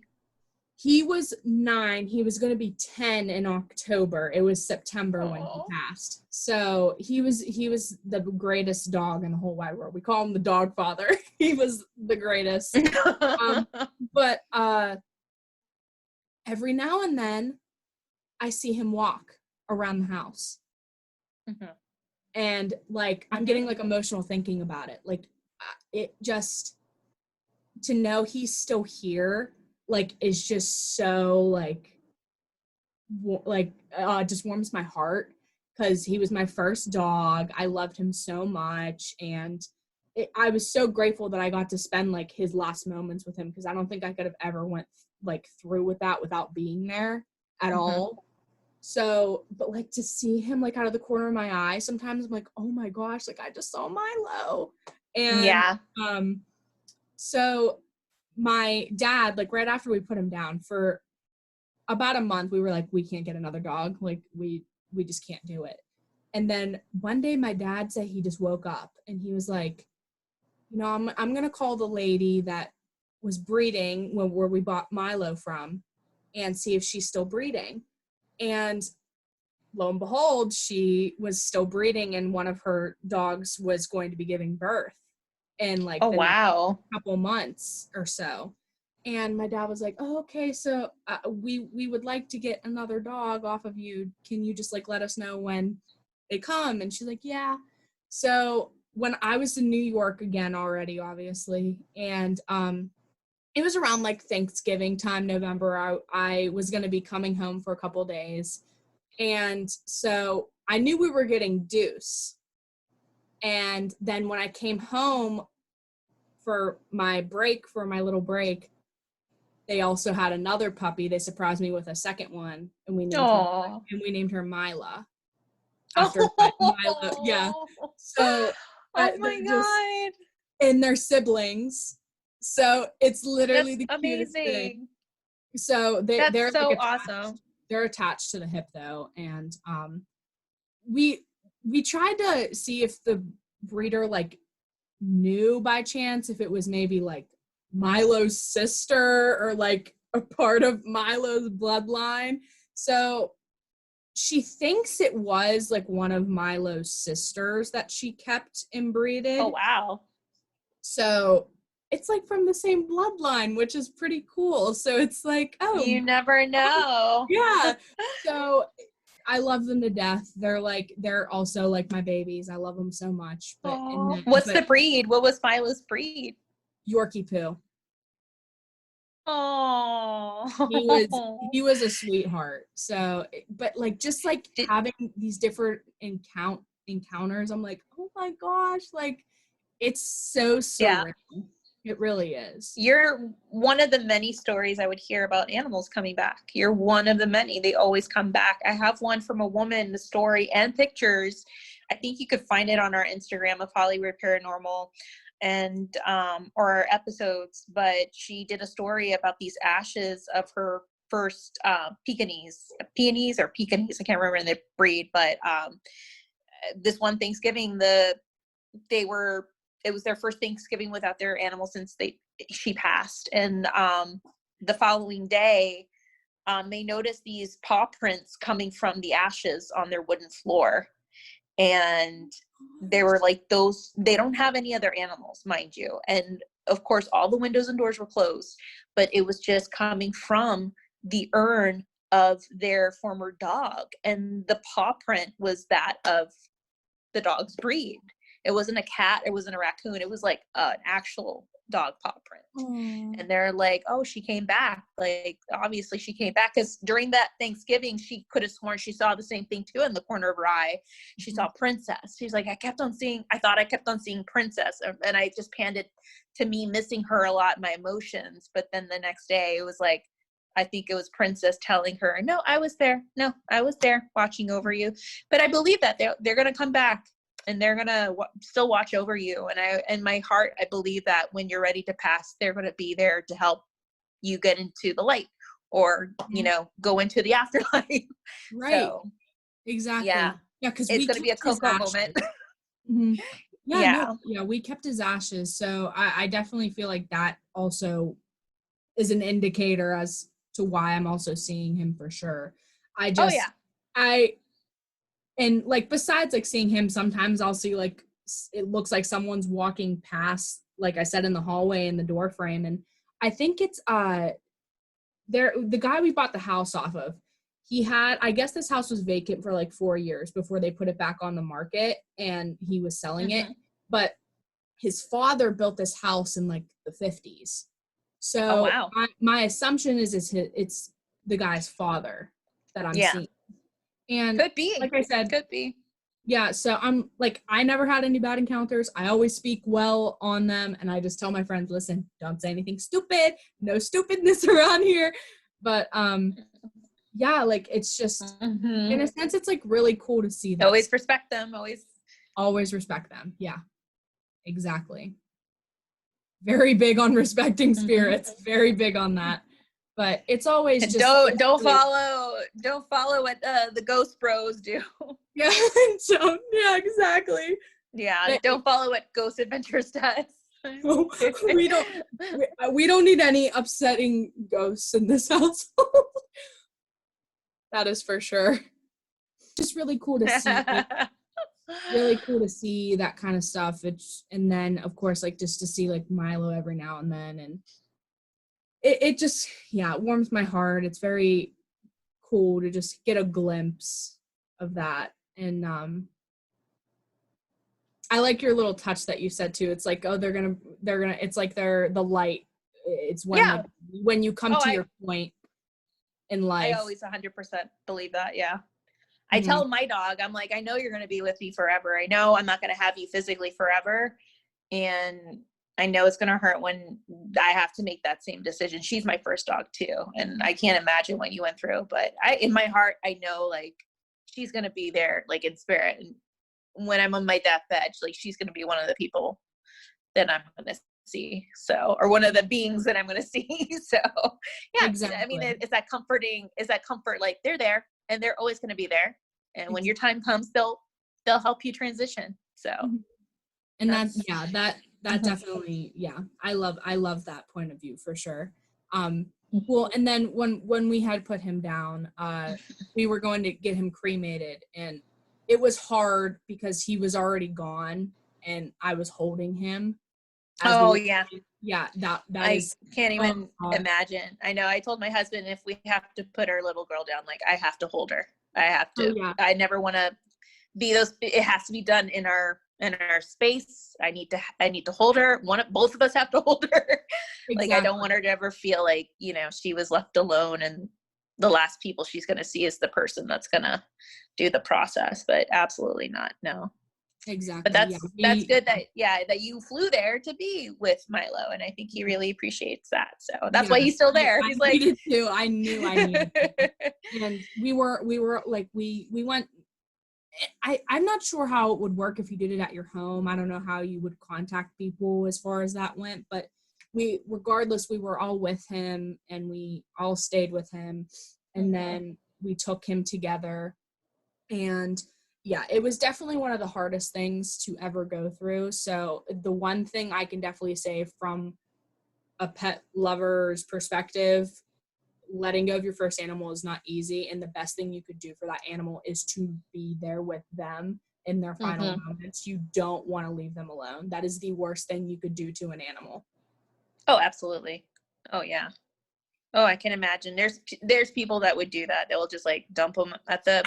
He was 9. He was going to be 10 in October. It was September when he passed. So he was the greatest dog in the whole wide world. We call him the dog father. He was the greatest. But every now and then I see him walk around the house. Mm-hmm. And like, I'm getting like emotional thinking about it. Like it just, to know he's still here, like, is just so like just warms my heart because he was my first dog. I loved him so much. And I was so grateful that I got to spend like his last moments with him because I don't think I could have ever went like through with that without being there at all. So, but like to see him like out of the corner of my eye, sometimes I'm like, oh my gosh, like I just saw Milo. And so my dad, like right after we put him down for about a month, we were like, we can't get another dog. Like we just can't do it. And then one day my dad said he just woke up and he was like, you know, I'm going to call the lady that was breeding where we bought Milo from and see if she's still breeding. And lo and behold, she was still breeding and one of her dogs was going to be giving birth in like the next couple months or so. And my dad was like, oh, okay, so we would like to get another dog off of you. Can you just like let us know when they come? And she's like, yeah. So when I was in New York again already, obviously, and it was around like Thanksgiving time, November, I was going to be coming home for a couple days. And so I knew we were getting Deuce. And then when I came home for my little break, they also had another puppy. They surprised me with a second one, and we named her Mila. After Milo, yeah. So, oh my God! And they're siblings, so it's literally the cutest thing. So they're so like awesome. They're attached to the hip though, and we tried to see if the breeder like knew by chance if it was maybe like Milo's sister or like a part of Milo's bloodline. So she thinks it was like one of Milo's sisters that she kept inbreeded. Oh, wow. So it's like from the same bloodline, which is pretty cool. So it's like, oh, you never know. Yeah. So I love them to death. They're also like my babies. I love them so much. But what's the breed? What was Milo's breed? Yorkie Poo. Oh, he was a sweetheart. So, but like just like having these different encounters, I'm like, oh my gosh, like it's so surreal. Yeah. It really is. You're one of the many stories I would hear about animals coming back. You're one of the many. They always come back. I have one from a woman, the story and pictures. I think you could find it on our Instagram of Hollywood Paranormal and or episodes, but she did a story about these ashes of her first peonies or Pekingese. I can't remember the breed, but this one Thanksgiving, it was their first Thanksgiving without their animal since she passed. And the following day, they noticed these paw prints coming from the ashes on their wooden floor. And they were like, they don't have any other animals, mind you. And of course, all the windows and doors were closed, but it was just coming from the urn of their former dog. And the paw print was that of the dog's breed. It wasn't a cat. It wasn't a raccoon. It was like an actual dog paw print. And they're like, oh, she came back. Like, obviously she came back, because during that Thanksgiving, she could have sworn she saw the same thing too in the corner of her eye. She saw Princess. She's like, I kept on seeing Princess. And I just panned it to me missing her a lot in my emotions. But then the next day it was like, I think it was Princess telling her, no, I was there watching over you. But I believe that they're going to come back. And they're going to still watch over you. And in my heart, I believe that when you're ready to pass, they're going to be there to help you get into the light, or, go into the afterlife. Right. So, exactly. Yeah. Yeah. Cause it's going to be a Coco moment. Mm-hmm. Yeah. We kept his ashes. So I definitely feel like that also is an indicator as to why I'm also seeing him for sure. And like, besides like seeing him, sometimes I'll see like, it looks like someone's walking past, like I said, in the hallway in the door frame. And I think it's, the guy we bought the house off of, I guess this house was vacant for like 4 years before they put it back on the market, and he was selling it. But his father built this house in like the 50s. So wow. my assumption is it's the guy's father that I'm seeing. And could be, like I said, could be. Yeah, so I'm like, I never had any bad encounters. I always speak well on them, and I just tell my friends, listen, don't say anything stupid. No stupidness around here. But yeah, like, it's just in a sense, it's like really cool to see that. Always respect them. Always respect them. Yeah, exactly. Very big on respecting spirits. Very big on that. But it's always just don't follow what the ghost bros do. Yeah, exactly. Yeah, don't follow what Ghost Adventures does. We don't need any upsetting ghosts in this household. That is for sure. Just really cool to see. Really cool to see that kind of stuff. And then of course, like, just to see like Milo every now and then, and it just, it warms my heart. It's very cool to just get a glimpse of that. And I like your little touch that you said too. It's like, oh, they're gonna it's like they're the light. It's when you come to your point in life. I always 100% believe that. Yeah. I tell my dog, I'm like, I know you're going to be with me forever. I know I'm not going to have you physically forever. And I know it's going to hurt when I have to make that same decision. She's my first dog too. And I can't imagine what you went through, but in my heart, I know like she's going to be there, like in spirit. And when I'm on my deathbed, like she's going to be one of the people that I'm going to see. So, or one of the beings that I'm going to see. So yeah, exactly. I mean, it's that comfort, like they're there and they're always going to be there. And when your time comes, they'll help you transition. So, and that definitely, I love that point of view for sure. Well, and then when we had put him down, we were going to get him cremated, and it was hard because he was already gone and I was holding him. Yeah, that I can't even imagine. I know I told my husband, if we have to put our little girl down, like I have to hold her. I have to. I never want to be those. It has to be done in our space. I need to hold her. Both of us have to hold her. Exactly. Like I don't want her to ever feel like, she was left alone, and the last people she's going to see is the person that's going to do the process. But absolutely not. No. Exactly. But that's good that you flew there to be with Milo, and I think he really appreciates that. So that's why he's still there. He's like, needed to. I knew. And we were like, we went. I'm not sure how it would work if you did it at your home. I don't know how you would contact people as far as that went, but regardless, we were all with him and we all stayed with him. And then we took him together. And yeah, it was definitely one of the hardest things to ever go through. So the one thing I can definitely say from a pet lover's perspective, letting go of your first animal is not easy. And the best thing you could do for that animal is to be there with them in their final moments. You don't want to leave them alone. That is the worst thing you could do to an animal. Oh, absolutely. Oh, yeah. Oh, I can imagine. There's people that would do that. They'll just like dump them at the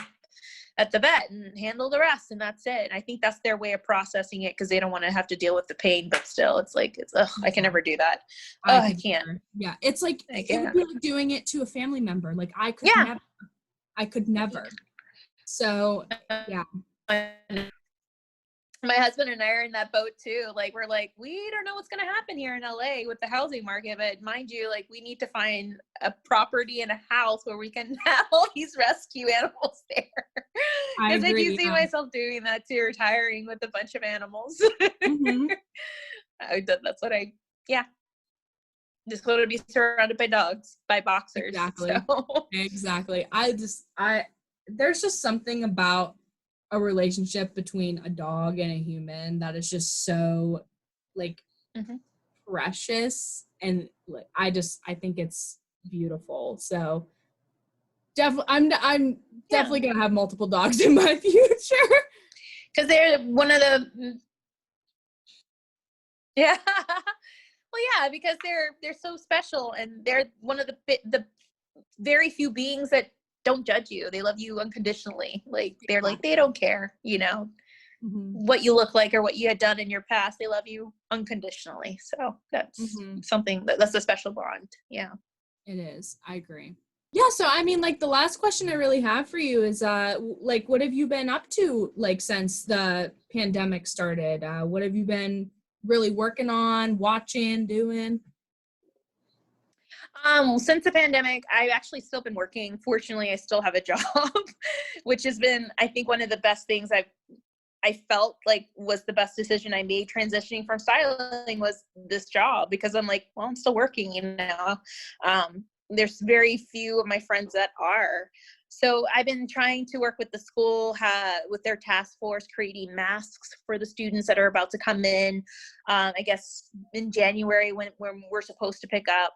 vet and handle the rest, and that's it. And I think that's their way of processing it because they don't want to have to deal with the pain. But still, it's like I can never do that. I can't. Yeah, it's like it would be like doing it to a family member. Like I could never. So yeah. My husband and I are in that boat too. Like we're like, we don't know what's going to happen here in LA with the housing market, but mind you, like we need to find a property and a house where we can have all these rescue animals there. Because I do see myself doing that too, retiring with a bunch of animals. That's what just want to be surrounded by dogs, by boxers. Exactly. So. Exactly. There's just something about a relationship between a dog and a human that is just so like precious, and like I think it's beautiful. So I'm definitely gonna have multiple dogs in my future because they're one of the because they're so special, and they're one of the very few beings that don't judge you. They love you unconditionally. Like they're like, they don't care, what you look like or what you had done in your past. They love you unconditionally. So that's something that's a special bond. Yeah, it is. I agree. Yeah. So, I mean, like the last question I really have for you is, like, what have you been up to, like, since the pandemic started? What have you been really working on, watching, doing? Since the pandemic, I've actually still been working. Fortunately, I still have a job, which has been, I think, one of the best things I felt like was the best decision I made transitioning from styling was this job, because I'm like, well, I'm still working, there's very few of my friends that are. So I've been trying to work with the school, with their task force, creating masks for the students that are about to come in. I guess in January when we're supposed to pick up.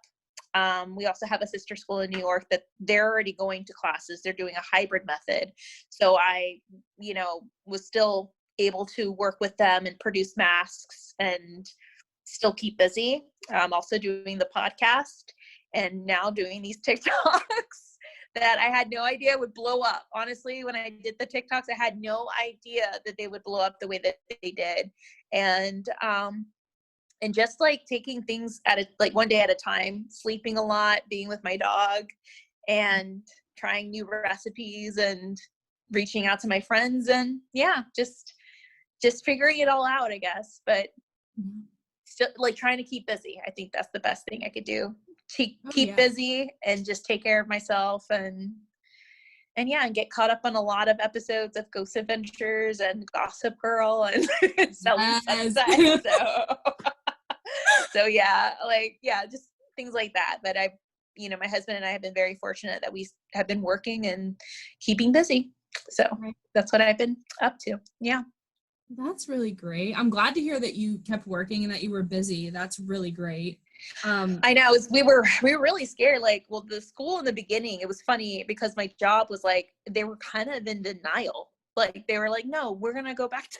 We also have a sister school in New York that they're already going to classes. They're doing a hybrid method. So I, was still able to work with them and produce masks and still keep busy. I'm also doing the podcast and now doing these TikToks that I had no idea would blow up. Honestly, when I did the TikToks, I had no idea that they would blow up the way that they did. And just like taking things one day at a time, sleeping a lot, being with my dog, and trying new recipes and reaching out to my friends, and just figuring it all out, I guess. But still, like, trying to keep busy. I think that's the best thing I could do. Keep busy and just take care of myself and get caught up on a lot of episodes of Ghost Adventures and Gossip Girl and Selling Sunset. So just things like that. But my husband and I have been very fortunate that we have been working and keeping busy. So that's what I've been up to. Yeah. That's really great. I'm glad to hear that you kept working and that you were busy. That's really great. I know. We were really scared. Like, well, the school in the beginning, it was funny because my job was like, they were kind of in denial. Like, they were like, no, we're going to go back to,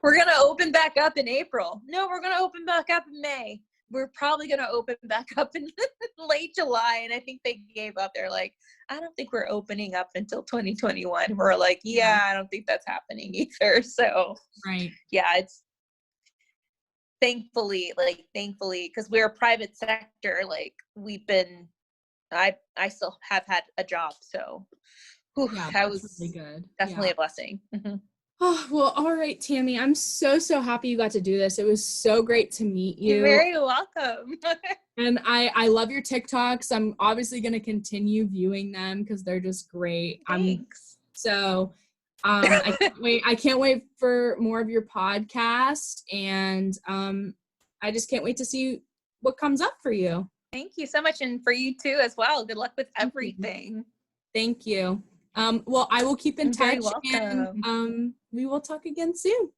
we're going to open back up in April. No, we're going to open back up in May. We're probably going to open back up in late July. And I think they gave up. They're like, I don't think we're opening up until 2021. We're like, I don't think that's happening either. So, it's thankfully, because we're a private sector, like we've been, I still have had a job. So that was really good. Definitely a blessing. Mm-hmm. Oh, well, all right, Tammie, I'm so happy you got to do this. It was so great to meet you. You're very welcome. And I love your TikToks. I'm obviously going to continue viewing them because they're just great. Thanks. I can't wait for more of your podcast, and I just can't wait to see what comes up for you. Thank you so much. And for you too as well. Good luck with Thank you. everything. Thank you. Well, I will keep in You're very touch and we will talk again soon.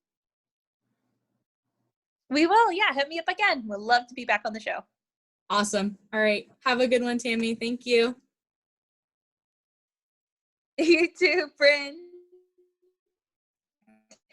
We will. Yeah. Hit me up again. We'd love to be back on the show. Awesome. All right. Have a good one, Tammie. Thank you. You too, Bryn.